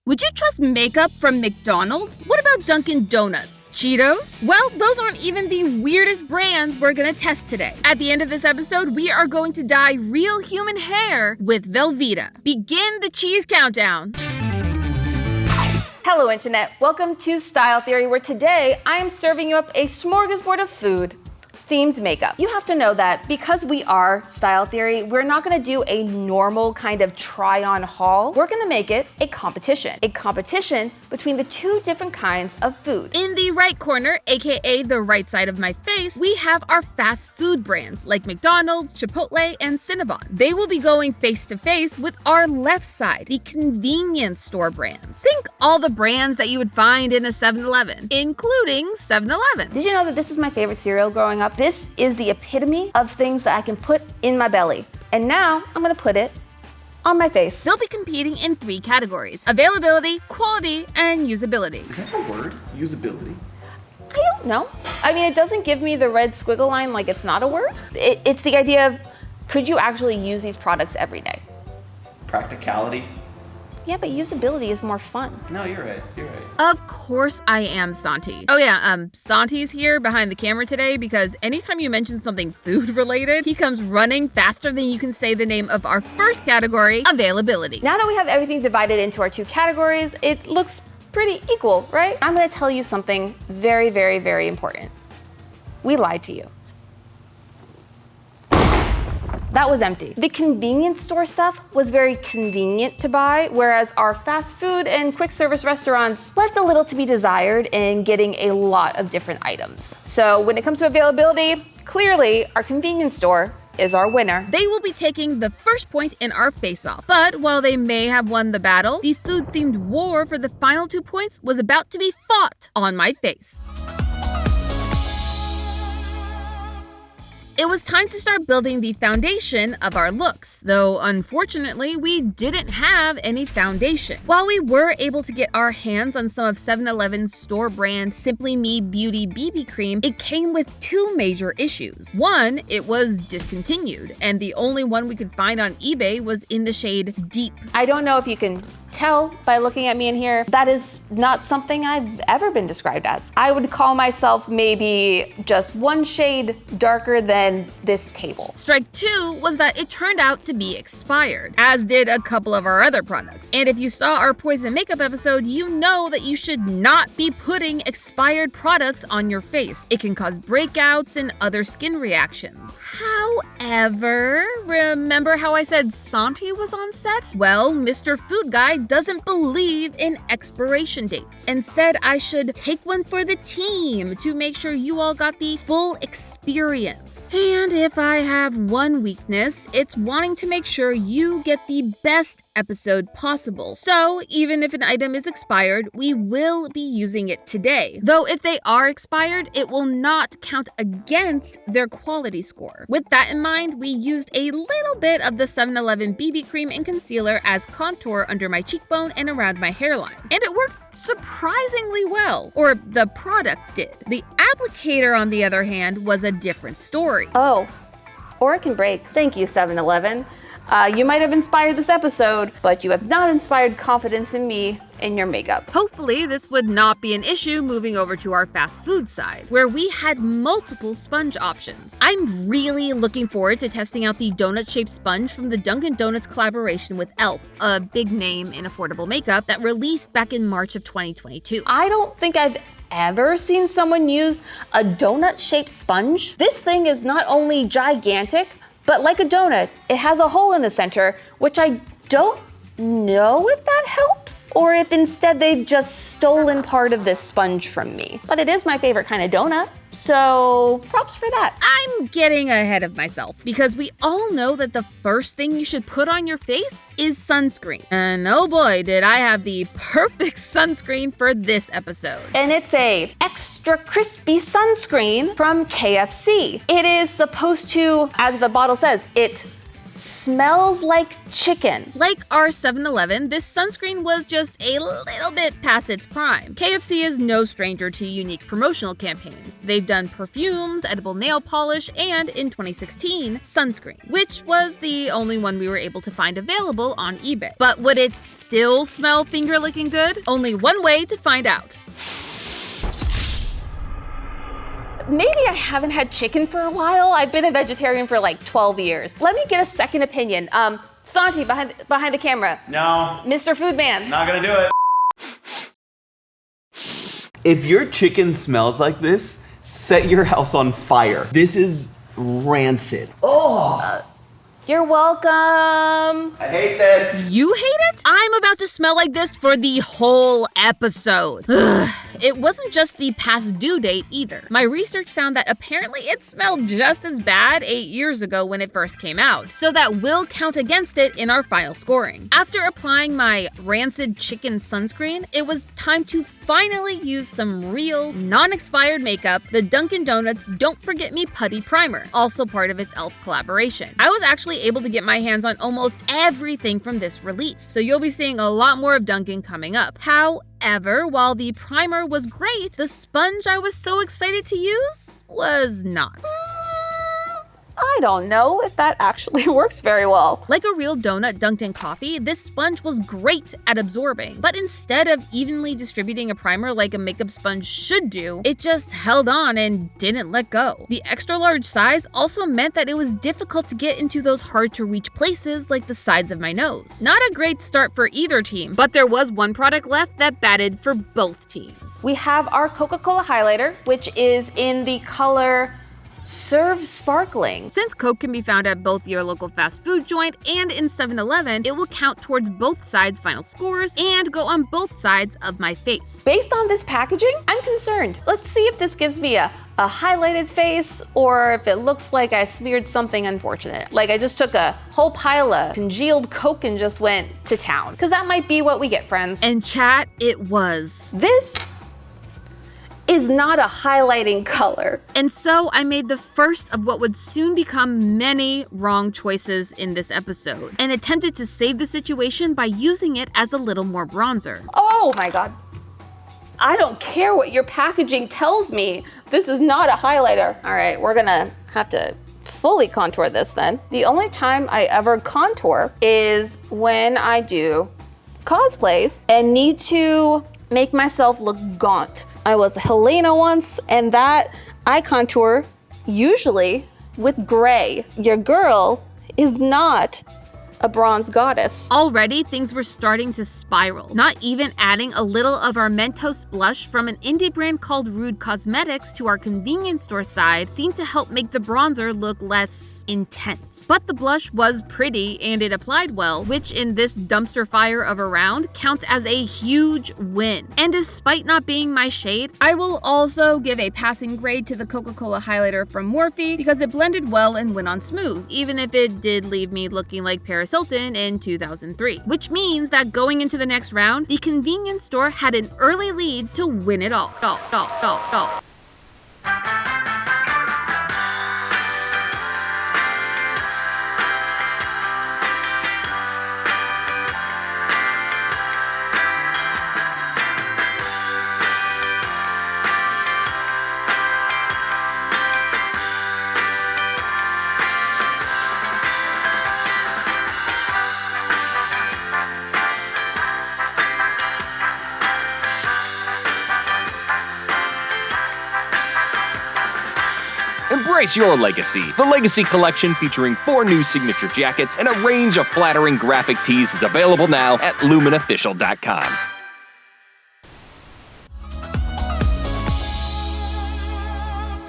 Would you trust makeup from McDonald's? What about Dunkin Donuts? Cheetos? Well, those aren't even the weirdest brands we're gonna test today. At the end of this episode, we are going to dye real human hair with Velveeta. Begin the cheese countdown. Hello, Internet. Welcome to Style Theory, where today I am serving you up a smorgasbord of food themed makeup. You have to know that because we are Style Theory, we're not gonna do a normal kind of try-on haul. We're gonna make it a competition between the two different kinds of food. In the right corner, aka the right side of my face, we have our fast food brands like McDonald's, Chipotle, and Cinnabon. They will be going face to face with our left side, the convenience store brands. Think all the brands that you would find in a 7-Eleven, including 7-Eleven. Did you know that this is my favorite cereal growing up? This is the epitome of things that I can put in my belly. And now I'm gonna put it on my face. They'll be competing in 3 categories: availability, quality, and usability. Is that a word? Usability? I don't know. I mean, it doesn't give me the red squiggle line like it's not a word. It's the idea of, could you actually use these products every day? Practicality? Yeah, but usability is more fun. No, you're right. You're right. Of course I am Santi. Oh yeah, Santi's here behind the camera today because anytime you mention something food related, he comes running faster than you can say the name of our first category, availability. Now that we have everything divided into our 2 categories, it looks pretty equal, right? I'm gonna tell you something very, very, very important. We lied to you. That was empty. The convenience store stuff was very convenient to buy, whereas our fast food and quick service restaurants left a little to be desired in getting a lot of different items. So when it comes to availability, clearly our convenience store is our winner. They will be taking the first point in our face-off. But while they may have won the battle, the food-themed war for the final 2 points was about to be fought on my face. It was time to start building the foundation of our looks, though unfortunately we didn't have any foundation. While we were able to get our hands on some of 7-Eleven's store brand Simply Me Beauty BB Cream, it came with 2 major issues. One, it was discontinued, and the only one we could find on eBay was in the shade Deep. I don't know if you can tell by looking at me in here, that is not something I've ever been described as. I would call myself maybe just 1 shade darker than this table. Strike 2 was that it turned out to be expired, as did a couple of our other products. And if you saw our poison makeup episode, you know that you should not be putting expired products on your face. It can cause breakouts and other skin reactions. However, remember how I said Santi was on set? Well, Mr. Food Guy doesn't believe in expiration dates and said I should take one for the team to make sure you all got the full experience. And if I have one weakness, it's wanting to make sure you get the best episode possible. So even if an item is expired, we will be using it today. Though if they are expired, it will not count against their quality score. With that in mind, we used a little bit of the 7-Eleven BB cream and concealer as contour under my cheekbone and around my hairline. And it worked surprisingly well. Or the product did. The applicator, on the other hand, was a different story. Oh, or it can break. Thank you, 7-Eleven. You might have inspired this episode, but you have not inspired confidence in me in your makeup. Hopefully, this would not be an issue moving over to our fast food side, where we had multiple sponge options. I'm really looking forward to testing out the donut-shaped sponge from the Dunkin Donuts collaboration with e.l.f., a big name in affordable makeup that released back in March of 2022. I don't think I've ever seen someone use a donut-shaped sponge. This thing is not only gigantic, but like a donut, it has a hole in the center, which I don't know if that helps, or if instead they've just stolen part of this sponge from me. But it is my favorite kind of donut, so props for that. I'm getting ahead of myself, because we all know that the first thing you should put on your face is sunscreen. And oh boy, did I have the perfect sunscreen for this episode. And it's a extra crispy sunscreen from KFC. It is supposed to, as the bottle says, it smells like chicken. Like our 7-Eleven, this sunscreen was just a little bit past its prime. KFC is no stranger to unique promotional campaigns. They've done perfumes, edible nail polish, and in 2016, sunscreen, which was the only one we were able to find available on eBay. But would it still smell finger-licking good? Only one way to find out. Maybe I haven't had chicken for a while. I've been a vegetarian for like 12 years. Let me get a second opinion. Santi, behind the camera. No. Mr. Foodman. Not gonna do it. If your chicken smells like this, set your house on fire. This is rancid. Oh! You're welcome. I hate this. You hate it? I'm about to smell like this for the whole episode. It wasn't just the past due date either. My research found that apparently it smelled just as bad 8 years ago when it first came out, so that will count against it in our final scoring. After applying my rancid chicken sunscreen, it was time to finally use some real, non-expired makeup, the Dunkin Donuts Don't Forget Me Putty Primer, also part of its e.l.f. collaboration. I was actually able to get my hands on almost everything from this release, so you'll be seeing a lot more of Dunkin coming up. However, while the primer was great, the sponge I was so excited to use was not. I don't know if that actually works very well. Like a real donut dunked in coffee, this sponge was great at absorbing, but instead of evenly distributing a primer like a makeup sponge should do, it just held on and didn't let go. The extra large size also meant that it was difficult to get into those hard to reach places like the sides of my nose. Not a great start for either team, but there was one product left that batted for both teams. We have our Coca-Cola highlighter, which is in the color Serve Sparkling. Since Coke can be found at both your local fast food joint and in 7-Eleven, it will count towards both sides' final scores and go on both sides of my face. Based on this packaging, I'm concerned. Let's see if this gives me a highlighted face or if it looks like I smeared something unfortunate. Like I just took a whole pile of congealed Coke and just went to town. Because that might be what we get, friends. And chat, it was. This is not a highlighting color. And so I made the first of what would soon become many wrong choices in this episode, and attempted to save the situation by using it as a little more bronzer. Oh my god. I don't care what your packaging tells me. This is not a highlighter. All right, we're gonna have to fully contour this then. The only time I ever contour is when I do cosplays and need to make myself look gaunt. I was Helena once, and that I contour usually with gray. Your girl is not a bronze goddess. Already, things were starting to spiral. Not even adding a little of our Mentos blush from an indie brand called Rude Cosmetics to our convenience store side seemed to help make the bronzer look less intense. But the blush was pretty and it applied well, which in this dumpster fire of a round counts as a huge win. And despite not being my shade, I will also give a passing grade to the Coca-Cola highlighter from Morphe because it blended well and went on smooth, even if it did leave me looking like Paris Hilton in 2003. Which means that going into the next round, the convenience store had an early lead to win it all. Embrace your legacy. The Legacy Collection, featuring 4 new signature jackets and a range of flattering graphic tees, is available now at lumenofficial.com.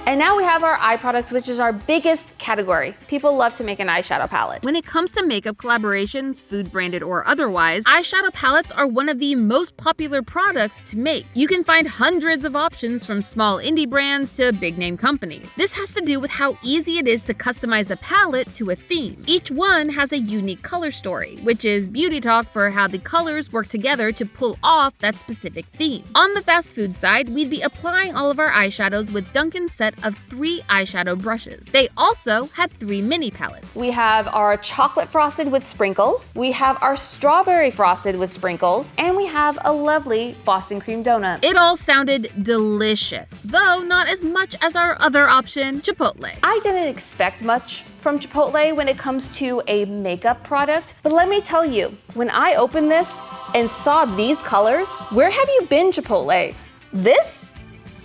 And now we have our eye products, which is our biggest category. People love to make an eyeshadow palette. When it comes to makeup collaborations, food branded or otherwise, eyeshadow palettes are one of the most popular products to make. You can find hundreds of options from small indie brands to big name companies. This has to do with how easy it is to customize a palette to a theme. Each one has a unique color story, which is beauty talk for how the colors work together to pull off that specific theme. On the fast food side, we'd be applying all of our eyeshadows with Dunkin's set of 3 eyeshadow brushes. They also also had 3 mini palettes. We have our chocolate frosted with sprinkles, we have our strawberry frosted with sprinkles, and we have a lovely Boston cream donut. It all sounded delicious, though not as much as our other option, Chipotle. I didn't expect much from Chipotle when it comes to a makeup product, but let me tell you, when I opened this and saw these colors, where have you been, Chipotle? This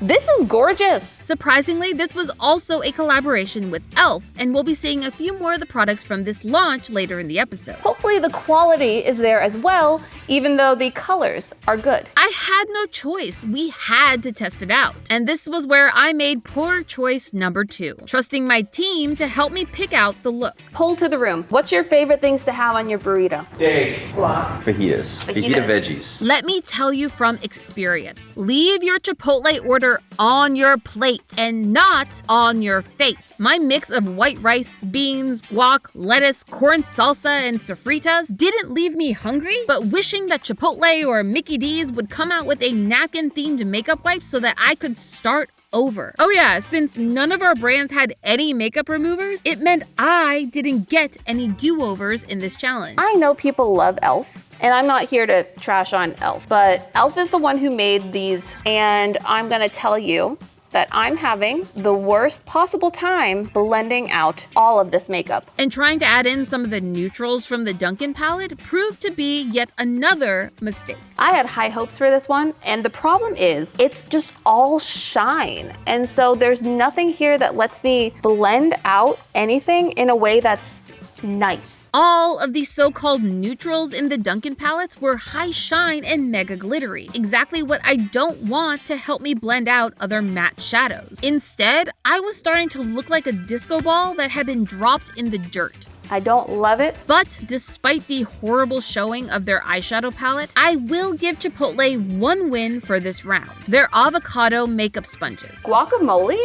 is gorgeous. Surprisingly, this was also a collaboration with e.l.f., and we'll be seeing a few more of the products from this launch later in the episode. Hopefully the quality is there as well, even though the colors are good. I had no choice. We had to test it out. And this was where I made poor choice number 2, trusting my team to help me pick out the look. Poll to the room. What's your favorite things to have on your burrito? Steak. Fajitas. Fajita veggies. Let me tell you from experience. Leave your Chipotle order on your plate and not on your face. My mix of white rice, beans, guac, lettuce, corn salsa, and sofritas didn't leave me hungry, but wishing that Chipotle or Mickey D's would come out with a napkin-themed makeup wipe so that I could start over. Oh yeah, since none of our brands had any makeup removers, it meant I didn't get any do-overs in this challenge. I know people love e.l.f., and I'm not here to trash on e.l.f., but e.l.f. is the one who made these, and I'm gonna tell you that I'm having the worst possible time blending out all of this makeup. And trying to add in some of the neutrals from the Dunkin palette proved to be yet another mistake. I had high hopes for this one, and the problem is it's just all shine. And so there's nothing here that lets me blend out anything in a way that's nice. All of the so-called neutrals in the Dunkin palettes were high shine and mega glittery, exactly what I don't want to help me blend out other matte shadows. Instead, I was starting to look like a disco ball that had been dropped in the dirt. I don't love it. But despite the horrible showing of their eyeshadow palette, I will give Chipotle one win for this round. Their avocado makeup sponges. Guacamole?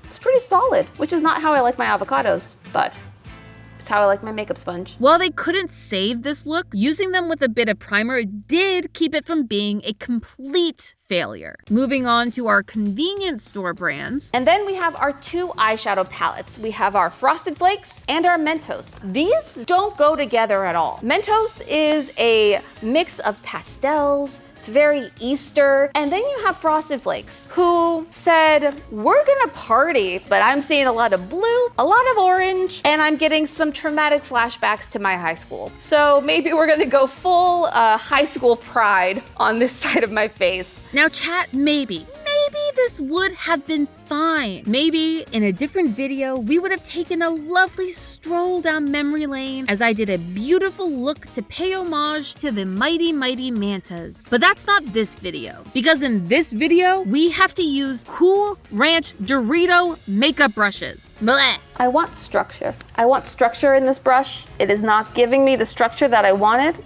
It's pretty solid, which is not how I like my avocados, but how I like my makeup sponge. While they couldn't save this look, using them with a bit of primer did keep it from being a complete failure. Moving on to our convenience store brands. And then we have our 2 eyeshadow palettes. We have our Frosted Flakes and our Mentos. These don't go together at all. Mentos is a mix of pastels. It's very Easter. And then you have Frosted Flakes, who said, we're gonna party, but I'm seeing a lot of blue, a lot of orange, and I'm getting some traumatic flashbacks to my high school. So maybe we're gonna go full high school pride on this side of my face. Now chat, maybe this would have been fine. Maybe in a different video, we would have taken a lovely stroll down memory lane as I did a beautiful look to pay homage to the mighty, mighty mantas. But that's not this video, because in this video, we have to use Cool Ranch Dorito makeup brushes. Blech. I want structure. I want structure in this brush. It is not giving me the structure that I wanted.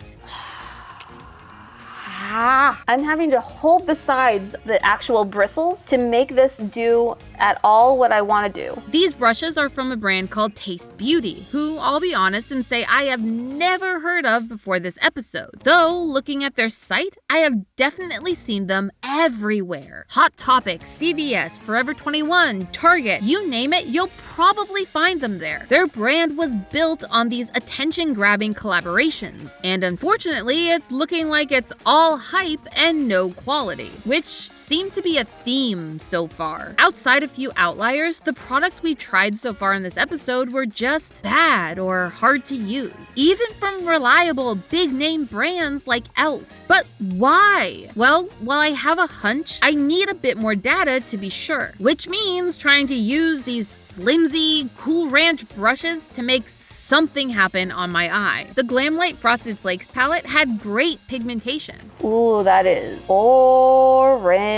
I'm having to hold the sides, the actual bristles, to make this do at all what I want to do. These brushes are from a brand called Taste Beauty, who I'll be honest and say I have never heard of before this episode. Though, looking at their site, I have definitely seen them everywhere. Hot Topic, CVS, Forever 21, Target, you name it, you'll probably find them there. Their brand was built on these attention-grabbing collaborations. And unfortunately, it's looking like it's all hype and no quality, which seemed to be a theme so far. Outside a few outliers, the products we've tried so far in this episode were just bad or hard to use, even from reliable big-name brands like e.l.f. But why? Well, while I have a hunch, I need a bit more data to be sure, which means trying to use these flimsy Cool Ranch brushes to make something happen on my eye. The Glamlight Frosted Flakes palette had great pigmentation. Ooh, that is orange.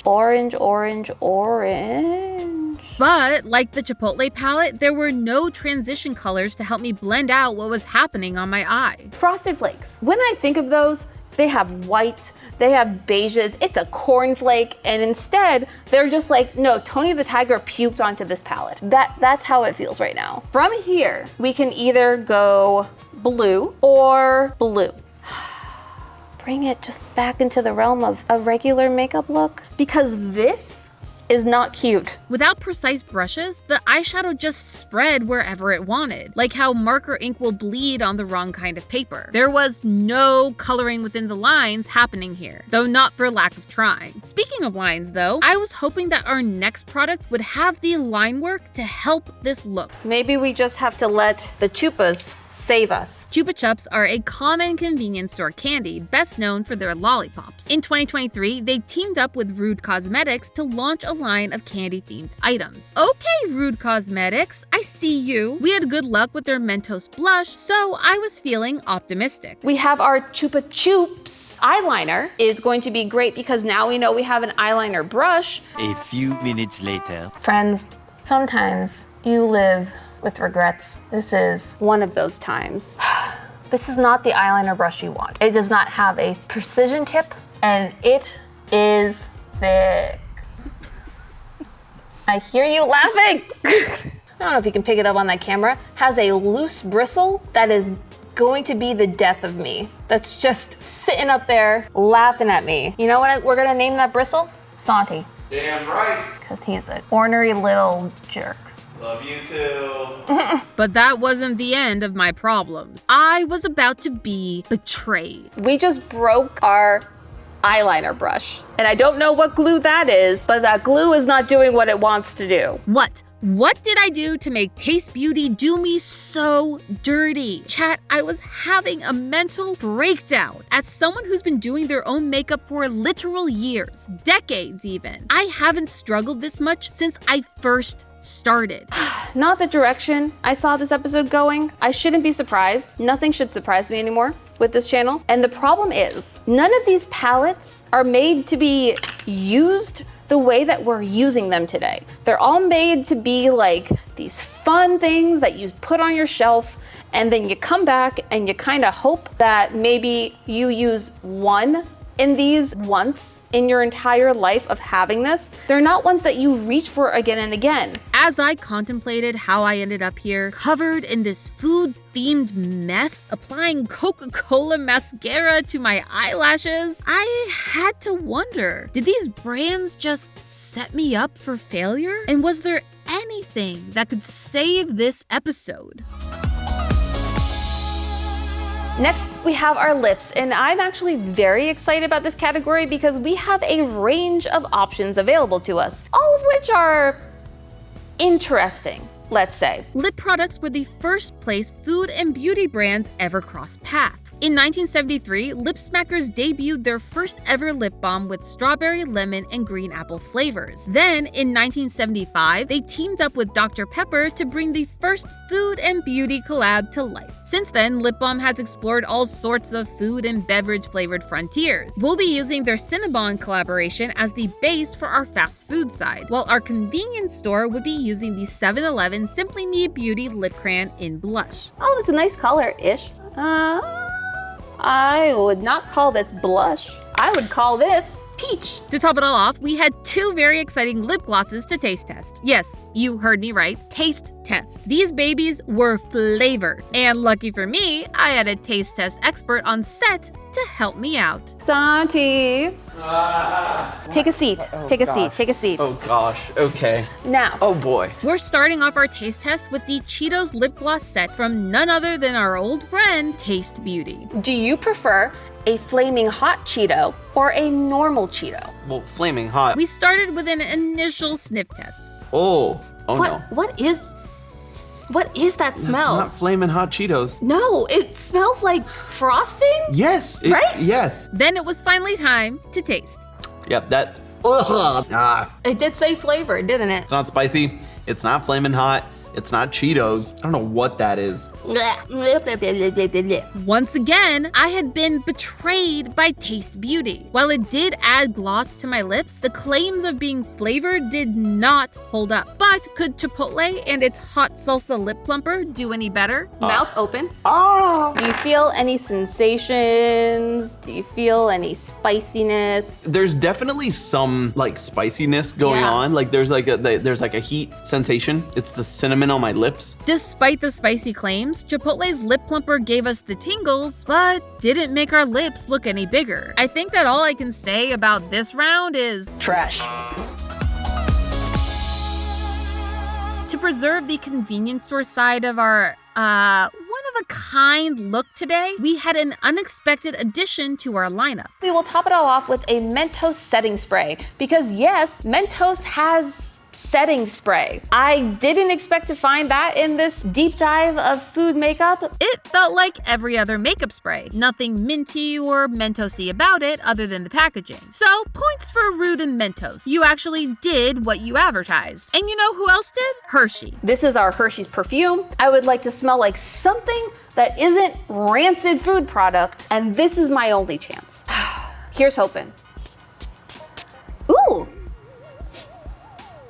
Orange, orange, orange. But like the Chipotle palette, there were no transition colors to help me blend out what was happening on my eye. Frosted Flakes. When I think of those, they have white, they have beiges, it's a cornflake, and instead, they're just like, no, Tony the Tiger puked onto this palette. That's how it feels right now. From here, we can either go blue or blue. Bring it just back into the realm of a regular makeup look. Because this is not cute. Without precise brushes, the eyeshadow just spread wherever it wanted, like how marker ink will bleed on the wrong kind of paper. There was no coloring within the lines happening here, though not for lack of trying. Speaking of lines though, I was hoping that our next product would have the line work to help this look. Maybe we just have to let the Chupas save us. Chupa Chups are a common convenience store candy, best known for their lollipops. In 2023, they teamed up with Rude Cosmetics to launch a line of candy-themed items. Okay, Rude Cosmetics, I see you. We had good luck with their Mentos blush, so I was feeling optimistic. We have our Chupa Chups eyeliner is going to be great because now we know we have an eyeliner brush. A few minutes later. Friends, sometimes you live with regrets. This is one of those times. This is not the eyeliner brush you want. It does not have a precision tip and it is thick. I hear you laughing. I don't know if you can pick it up on that camera. Has a loose bristle that is going to be the death of me. That's just sitting up there laughing at me. You know what we're gonna name that bristle? Santi. Damn right. Because he's a ornery little jerk. Love you too. But that wasn't the end of my problems. I was about to be betrayed. We just broke our eyeliner brush. And I don't know what glue that is, but that glue is not doing what it wants to do. What? What did I do to make Taste Beauty do me so dirty? Chat, I was having a mental breakdown. As someone who's been doing their own makeup for literal years, decades even, I haven't struggled this much since I first started. Not the direction I saw this episode going. I shouldn't be surprised. Nothing should surprise me anymore with this channel. And the problem is, none of these palettes are made to be used the way that we're using them today. They're all made to be like these fun things that you put on your shelf and then you come back and you kind of hope that maybe you use one in these once in your entire life of having this. They're not ones that you reach for again and again. As I contemplated how I ended up here, covered in this food-themed mess, applying Coca-Cola mascara to my eyelashes, I had to wonder, did these brands just set me up for failure? And was there anything that could save this episode? Next, we have our lips, and I'm actually very excited about this category because we have a range of options available to us, all of which are interesting, let's say. Lip products were the first place food and beauty brands ever crossed paths. In 1973, Lip Smackers debuted their first ever lip balm with strawberry, lemon, and green apple flavors. Then, in 1975, they teamed up with Dr. Pepper to bring the first food and beauty collab to life. Since then, Lip Balm has explored all sorts of food and beverage flavored frontiers. We'll be using their Cinnabon collaboration as the base for our fast food side, while our convenience store would be using the 7-Eleven Simply Me Beauty Lip Crayon in blush. Oh, it's a nice color-ish. I would not call this blush. I would call this peach. To top it all off, we had two very exciting lip glosses to taste test. Yes, you heard me right, taste test. These babies were flavored. And lucky for me, I had a taste test expert on set to help me out. Santi. Take a seat. Take a seat. Take a seat. Oh gosh, okay. Now. Oh boy. We're starting off our taste test with the Cheetos lip gloss set from none other than our old friend, Taste Beauty. Do you prefer a flaming hot Cheeto or a normal Cheeto? Well, flaming hot. We started with an initial sniff test. Oh no. What is that smell? It's not flaming hot Cheetos. No, it smells like frosting? Yes. Right? Yes. Then it was finally time to taste. Yep, that. It did say flavor, didn't it? It's not spicy. It's not flaming hot. It's not Cheetos. I don't know what that is. Once again, I had been betrayed by Taste Beauty. While it did add gloss to my lips, the claims of being flavored did not hold up. But could Chipotle and its hot salsa lip plumper do any better? Mouth open. Oh. Do you feel any sensations? Do you feel any spiciness? There's definitely some like spiciness going Yeah. on. Like there's like a heat sensation. It's the cinnamon on my lips. Despite the spicy claims, Chipotle's lip plumper gave us the tingles, but didn't make our lips look any bigger. I think that all I can say about this round is Trash. preserve the convenience store side of our one-of-a-kind look today, we had an unexpected addition to our lineup. We will top it all off with a Mentos setting spray because yes, Mentos has setting spray. I didn't expect to find that in this deep dive of food makeup. It felt like every other makeup spray. Nothing minty or Mentosy about it other than the packaging. So, points for Rude and Mentos. You actually did what you advertised. And you know who else did? Hershey. This is our Hershey's perfume. I would like to smell like something that isn't rancid food product, and this is my only chance. Here's hoping. Ooh!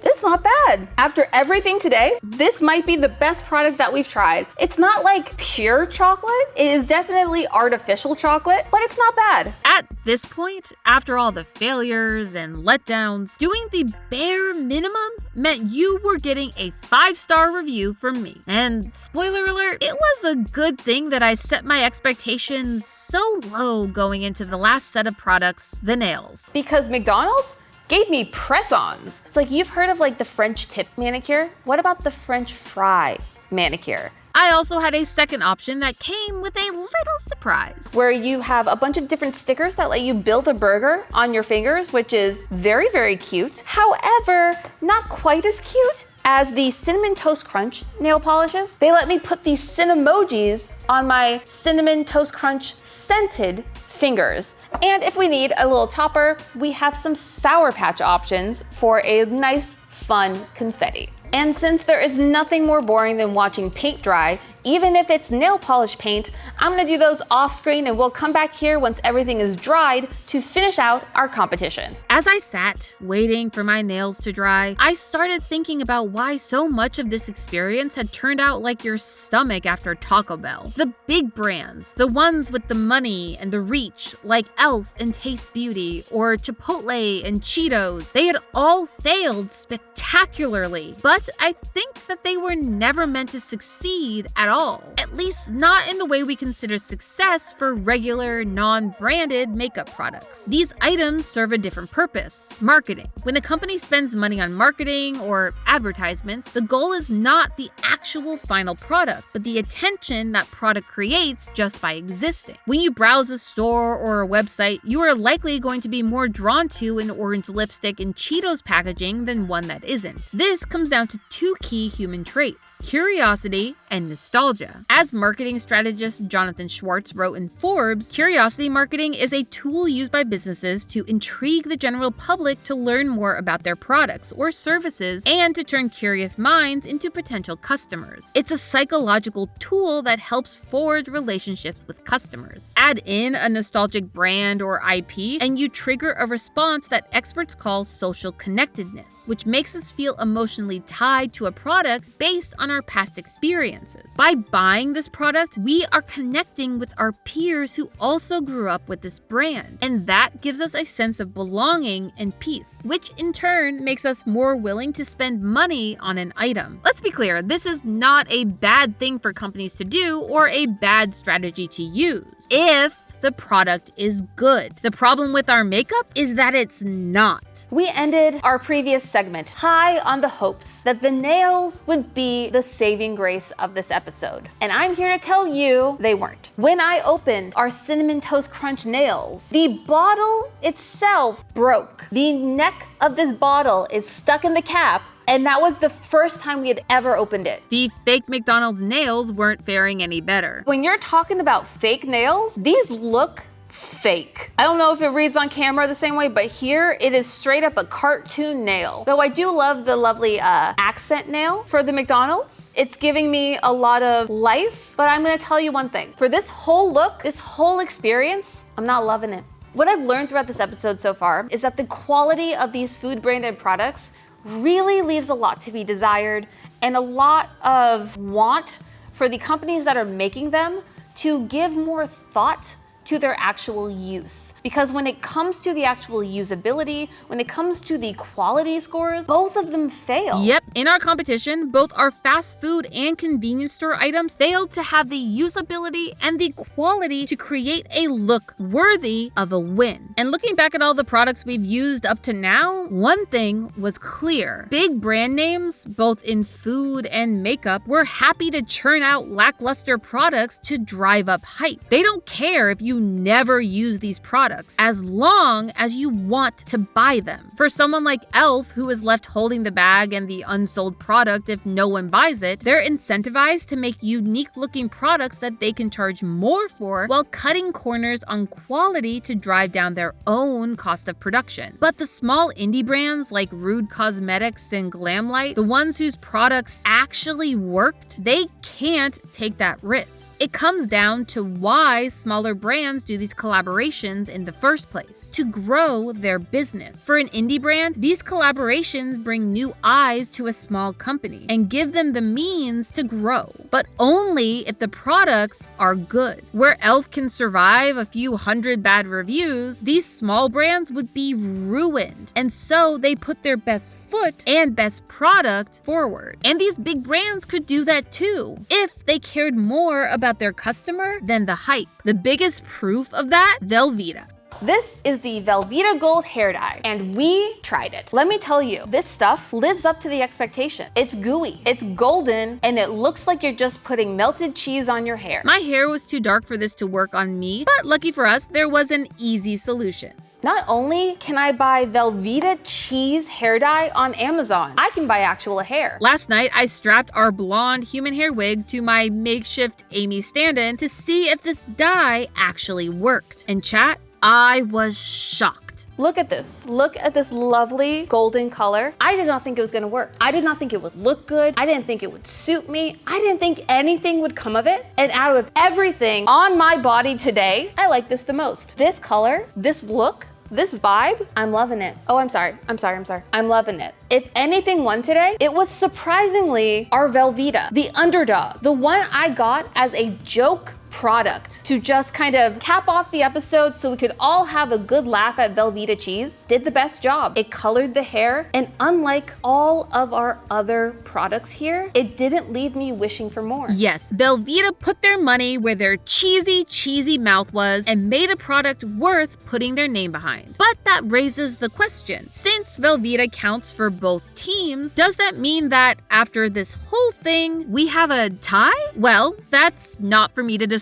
It's not bad. After everything today, this might be the best product that we've tried. It's not like pure chocolate. It is definitely artificial chocolate, but it's not bad. At this point, after all the failures and letdowns, doing the bare minimum meant you were getting a 5-star review from me. And spoiler alert, it was a good thing that I set my expectations so low going into the last set of products, the nails. Because McDonald's gave me press-ons. It's like you've heard of like the French tip manicure. What about the French fry manicure? I also had a second option that came with a little surprise. Where you have a bunch of different stickers that let you build a burger on your fingers, which is very, very cute. However, not quite as cute as the Cinnamon Toast Crunch nail polishes. They let me put these Cinnamojis on my Cinnamon Toast Crunch scented fingers. And if we need a little topper, we have some Sour Patch options for a nice, fun confetti. And since there is nothing more boring than watching paint dry, even if it's nail polish paint, I'm gonna do those off screen and we'll come back here once everything is dried to finish out our competition. As I sat waiting for my nails to dry, I started thinking about why so much of this experience had turned out like your stomach after Taco Bell. The big brands, the ones with the money and the reach, like Elf and Taste Beauty, or Chipotle and Cheetos, they had all failed spectacularly. But I think that they were never meant to succeed at all. At least not in the way we consider success for regular, non-branded makeup products. These items serve a different purpose: marketing. When a company spends money on marketing or advertisements, the goal is not the actual final product, but the attention that product creates just by existing. When you browse a store or a website, you are likely going to be more drawn to an orange lipstick and Cheetos packaging than one that isn't. This comes down to two key human traits: curiosity and nostalgia. As marketing strategist Jonathan Schwartz wrote in Forbes, curiosity marketing is a tool used by businesses to intrigue the general public to learn more about their products or services and to turn curious minds into potential customers. It's a psychological tool that helps forge relationships with customers. Add in a nostalgic brand or IP, and you trigger a response that experts call social connectedness, which makes us feel emotionally tied to a product based on our past experiences. By buying this product, we are connecting with our peers who also grew up with this brand, and that gives us a sense of belonging and peace, which in turn makes us more willing to spend money on an item. Let's be clear, this is not a bad thing for companies to do or a bad strategy to use if the product is good. The problem with our makeup is that it's not. We ended our previous segment high on the hopes that the nails would be the saving grace of this episode. And I'm here to tell you they weren't. When I opened our Cinnamon Toast Crunch nails, the bottle itself broke. The neck of this bottle is stuck in the cap, and that was the first time we had ever opened it. The fake McDonald's nails weren't faring any better. When you're talking about fake nails, these look fake. I don't know if it reads on camera the same way, but here it is straight up a cartoon nail. Though I do love the lovely accent nail for the McDonald's. It's giving me a lot of life, but I'm gonna tell you one thing. For this whole look, this whole experience, I'm not loving it. What I've learned throughout this episode so far is that the quality of these food branded products really leaves a lot to be desired and a lot of want for the companies that are making them to give more thought to their actual use. Because when it comes to the actual usability, when it comes to the quality scores, both of them fail. Yep, in our competition, both our fast food and convenience store items failed to have the usability and the quality to create a look worthy of a win. And looking back at all the products we've used up to now, one thing was clear. Big brand names, both in food and makeup, were happy to churn out lackluster products to drive up hype. They don't care if you never use these products, as long as you want to buy them. For someone like Elf, who is left holding the bag and the unsold product if no one buys it, they're incentivized to make unique looking products that they can charge more for while cutting corners on quality to drive down their own cost of production. But the small indie brands like Rude Cosmetics and Glamlight, the ones whose products actually worked, they can't take that risk. It comes down to why smaller brands do these collaborations in the first place: to grow their business. For an indie brand, these collaborations bring new eyes to a small company and give them the means to grow, but only if the products are good. Where Elf can survive a few hundred bad reviews, these small brands would be ruined, and so they put their best foot and best product forward. And these big brands could do that too, if they cared more about their customer than the hype. The biggest proof of that, Velveeta. This is the Velveeta Gold hair dye, and we tried it. Let me tell you, this stuff lives up to the expectation. It's gooey, it's golden, and it looks like you're just putting melted cheese on your hair. My hair was too dark for this to work on me, but lucky for us, there was an easy solution. Not only can I buy Velveeta cheese hair dye on Amazon, I can buy actual hair. Last night, I strapped our blonde human hair wig to my makeshift Amy stand-in to see if this dye actually worked. And chat, I was shocked. Look at this. Look at this lovely golden color. I did not think it was gonna work. I did not think it would look good. I didn't think it would suit me. I didn't think anything would come of it. And out of everything on my body today, I like this the most. This color, this look, this vibe, I'm loving it. Oh, I'm sorry. I'm loving it. If anything won today, it was surprisingly our Velveeta, the underdog, the one I got as a joke product to just kind of cap off the episode so we could all have a good laugh at Velveeta cheese. Did the best job. It colored the hair, and unlike all of our other products here, it didn't leave me wishing for more. Yes, Velveeta put their money where their cheesy mouth was and made a product worth putting their name behind. But that raises the question, since Velveeta counts for both teams, does that mean that after this whole thing, we have a tie? Well, that's not for me to decide.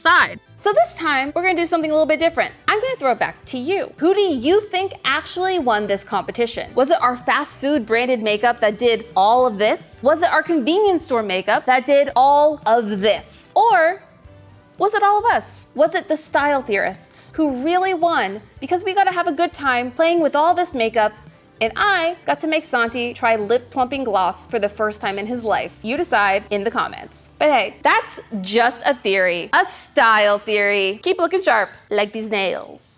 So this time, we're gonna do something a little bit different. I'm gonna throw it back to you. Who do you think actually won this competition? Was it our fast food branded makeup that did all of this? Was it our convenience store makeup that did all of this? Or was it all of us? Was it the style theorists who really won because we got to have a good time playing with all this makeup, and I got to make Santi try lip plumping gloss for the first time in his life? You decide in the comments. But hey, that's just a theory, a style theory. Keep looking sharp, like these nails.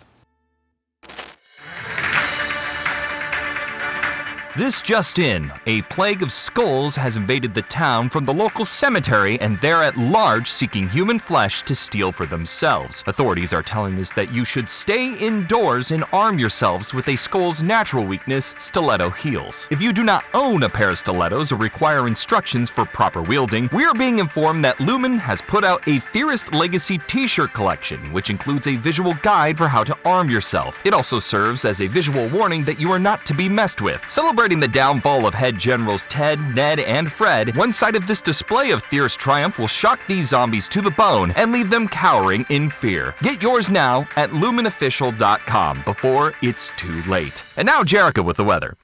This just in, a plague of skulls has invaded the town from the local cemetery, and they're at large seeking human flesh to steal for themselves. Authorities are telling us that you should stay indoors and arm yourselves with a skull's natural weakness, stiletto heels. If you do not own a pair of stilettos or require instructions for proper wielding, we are being informed that Lumen has put out a Theorist Legacy t-shirt collection, which includes a visual guide for how to arm yourself. It also serves as a visual warning that you are not to be messed with. Celebrating the downfall of head generals Ted, Ned, and Fred, one side of this display of Theorist triumph will shock these zombies to the bone and leave them cowering in fear. Get yours now at lumenofficial.com before it's too late. And now Jerica with the weather.